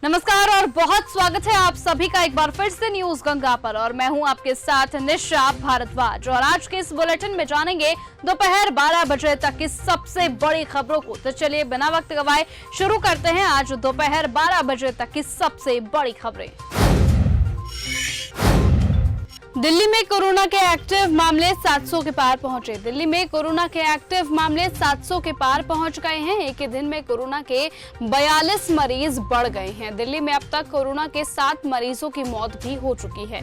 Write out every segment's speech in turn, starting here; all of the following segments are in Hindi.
नमस्कार और बहुत स्वागत है आप सभी का एक बार फिर से न्यूज गंगा पर और मैं हूं आपके साथ निशा भारद्वाज। और आज के इस बुलेटिन में जानेंगे दोपहर 12 बजे तक की सबसे बड़ी खबरों को। तो चलिए बिना वक्त गवाए शुरू करते हैं आज दोपहर 12 बजे तक की सबसे बड़ी खबरें। दिल्ली में कोरोना के एक्टिव मामले 700 के पार पहुंचे। दिल्ली में कोरोना के एक्टिव मामले 700 के पार पहुंच गए हैं। एक ही दिन में कोरोना के 42 मरीज बढ़ गए हैं। दिल्ली में अब तक कोरोना के 7 मरीजों की मौत भी हो चुकी है।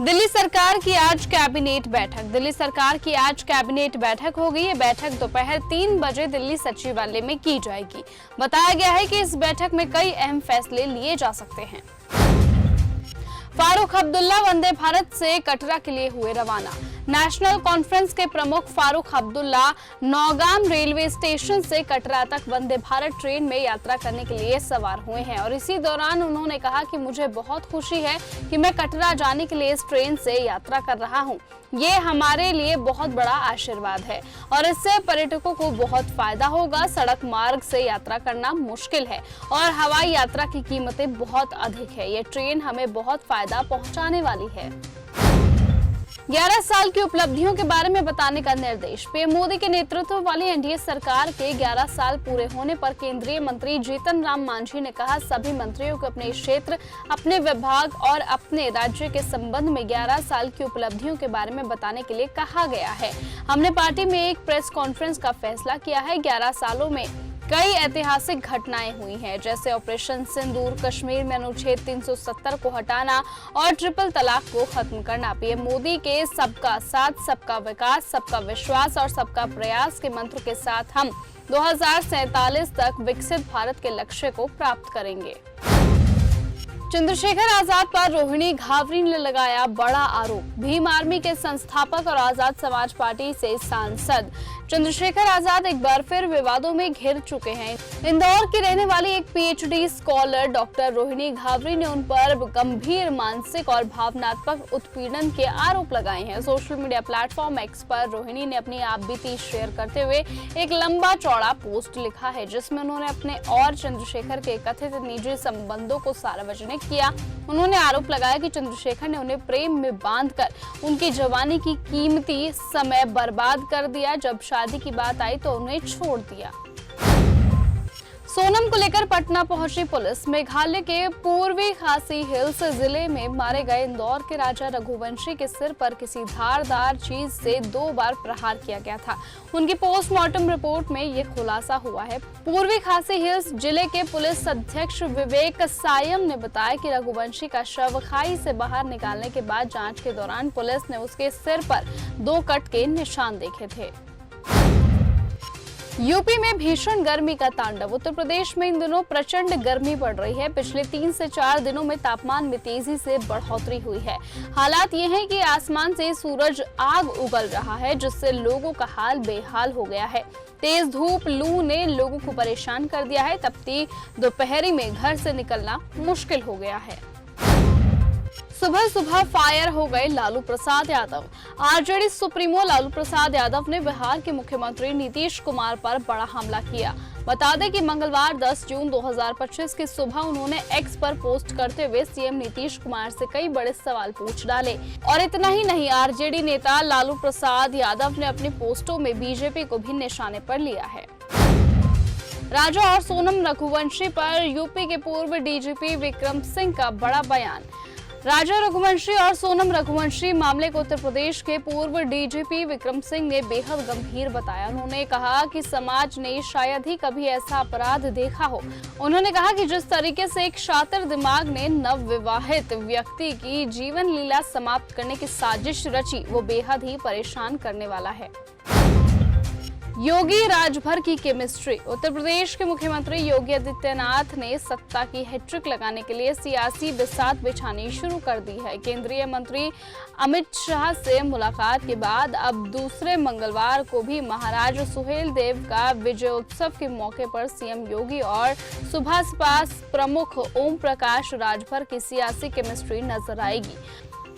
दिल्ली सरकार की आज कैबिनेट बैठक। दिल्ली सरकार की आज कैबिनेट बैठक होगी। ये बैठक दोपहर 3 बजे दिल्ली सचिवालय में की जाएगी। बताया गया है कि इस बैठक में कई अहम फैसले लिए जा सकते हैं। फारूक अब्दुल्ला वंदे भारत से कटरा के लिए हुए रवाना। नेशनल कॉन्फ्रेंस के प्रमुख फारूक अब्दुल्ला नौगाम रेलवे स्टेशन से कटरा तक वंदे भारत ट्रेन में यात्रा करने के लिए सवार हुए हैं और इसी दौरान उन्होंने कहा कि मुझे बहुत खुशी है कि मैं कटरा जाने के लिए इस ट्रेन से यात्रा कर रहा हूं। ये हमारे लिए बहुत बड़ा आशीर्वाद है और इससे पर्यटकों को बहुत फायदा होगा। सड़क मार्ग से यात्रा करना मुश्किल है और हवाई यात्रा की कीमतें बहुत अधिक है। ये ट्रेन हमें बहुत फायदा पहुंचाने वाली है। 11 साल की उपलब्धियों के बारे में बताने का निर्देश। पीएम मोदी के नेतृत्व वाली एनडीए सरकार के 11 साल पूरे होने पर केंद्रीय मंत्री जीतन राम मांझी ने कहा, सभी मंत्रियों को अपने क्षेत्र, अपने विभाग और अपने राज्य के संबंध में 11 साल की उपलब्धियों के बारे में बताने के लिए कहा गया है। हमने पार्टी में एक प्रेस कॉन्फ्रेंस का फैसला किया है। 11 सालों में कई ऐतिहासिक घटनाएं हुई हैं, जैसे ऑपरेशन सिंदूर, कश्मीर में अनुच्छेद 370 को हटाना और ट्रिपल तलाक को खत्म करना। पीएम मोदी के सबका साथ, सबका विकास, सबका विश्वास और सबका प्रयास के मंत्र के साथ हम 2047 तक विकसित भारत के लक्ष्य को प्राप्त करेंगे। चंद्रशेखर आजाद पर रोहिणी घावरी ने लगाया बड़ा आरोप। भीम आर्मी के संस्थापक और आजाद समाज पार्टी से सांसद चंद्रशेखर आजाद एक बार फिर विवादों में घिर चुके हैं। इंदौर की रहने वाली एक PhD scholar doctor Rohini Ghavri ने उन पर गंभीर मानसिक और भावनात्मक उत्पीड़न के आरोप लगाए हैं। सोशल मीडिया प्लेटफॉर्म एक्स पर रोहिणी ने अपनी आपबीती शेयर करते हुए एक लंबा चौड़ा पोस्ट लिखा है, जिसमें उन्होंने अपने और चंद्रशेखर के कथित निजी संबंधों को सार्वजनिक किया। उन्होंने आरोप लगाया कि चंद्रशेखर ने उन्हें प्रेम में बांधकर उनकी जवानी की कीमती समय बर्बाद कर दिया। जब शादी की बात आई तो उन्हें छोड़ दिया। सोनम को लेकर पटना पहुंची पुलिस। मेघालय के पूर्वी खासी हिल्स जिले में मारे गए इंदौर के राजा रघुवंशी के सिर पर किसी धारदार चीज से 2 बार प्रहार किया गया था। उनकी पोस्टमार्टम रिपोर्ट में ये खुलासा हुआ है। पूर्वी खासी हिल्स जिले के पुलिस अधीक्षक विवेक सायम ने बताया कि रघुवंशी का शव खाई से बाहर निकालने के बाद जांच के दौरान पुलिस ने उसके सिर पर 2 कट के निशान देखे थे। यूपी में भीषण गर्मी का तांडव। उत्तर प्रदेश में इन दिनों प्रचंड गर्मी पड़ रही है। पिछले 3 से 4 दिनों में तापमान में तेजी से बढ़ोतरी हुई है। हालात ये हैं कि आसमान से सूरज आग उगल रहा है, जिससे लोगों का हाल बेहाल हो गया है। तेज धूप, लू ने लोगों को परेशान कर दिया है। तपती दोपहरी में घर से निकलना मुश्किल हो गया है। सुबह सुबह फायर हो गए लालू प्रसाद यादव। आरजेडी सुप्रीमो लालू प्रसाद यादव ने बिहार के मुख्यमंत्री नीतीश कुमार पर बड़ा हमला किया। बता दें कि मंगलवार 10 जून 2025 की सुबह उन्होंने एक्स पर पोस्ट करते हुए सीएम नीतीश कुमार से कई बड़े सवाल पूछ डाले। और इतना ही नहीं, आरजेडी नेता लालू प्रसाद यादव ने अपनी पोस्टों में बीजेपी को भी निशाने पर लिया है। राजा और सोनम रघुवंशी पर यूपी के पूर्व डीजीपी विक्रम सिंह का बड़ा बयान। राजा रघुवंशी और सोनम रघुवंशी मामले को उत्तर प्रदेश के पूर्व डीजीपी विक्रम सिंह ने बेहद गंभीर बताया। उन्होंने कहा कि समाज ने शायद ही कभी ऐसा अपराध देखा हो। उन्होंने कहा कि जिस तरीके से एक शातिर दिमाग ने नवविवाहित व्यक्ति की जीवन लीला समाप्त करने की साजिश रची, वो बेहद ही परेशान करने वाला है। योगी राजभर की केमिस्ट्री। उत्तर प्रदेश के मुख्यमंत्री योगी आदित्यनाथ ने सत्ता की हैट्रिक लगाने के लिए सियासी बिसात बिछानी शुरू कर दी है। केंद्रीय मंत्री अमित शाह से मुलाकात के बाद अब दूसरे मंगलवार को भी महाराज सुहेल देव का विजयोत्सव के मौके पर सीएम योगी और सुभाष पास प्रमुख ओम प्रकाश राजभर की सियासी केमिस्ट्री नजर आएगी।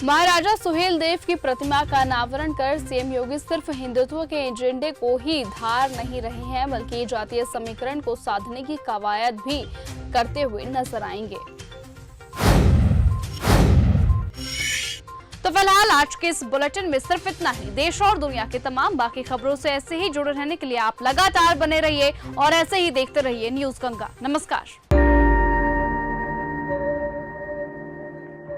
महाराजा सुहेलदेव की प्रतिमा का अनावरण कर सीएम योगी सिर्फ हिंदुत्व के एजेंडे को ही धार नहीं रहे हैं, बल्कि जातीय समीकरण को साधने की कवायद भी करते हुए नजर आएंगे। तो फिलहाल आज के इस बुलेटिन में सिर्फ इतना ही। देश और दुनिया की तमाम बाकी खबरों से ऐसे ही जुड़े रहने के लिए आप लगातार बने रहिए और ऐसे ही देखते रहिए न्यूज़ गंगा। नमस्कार।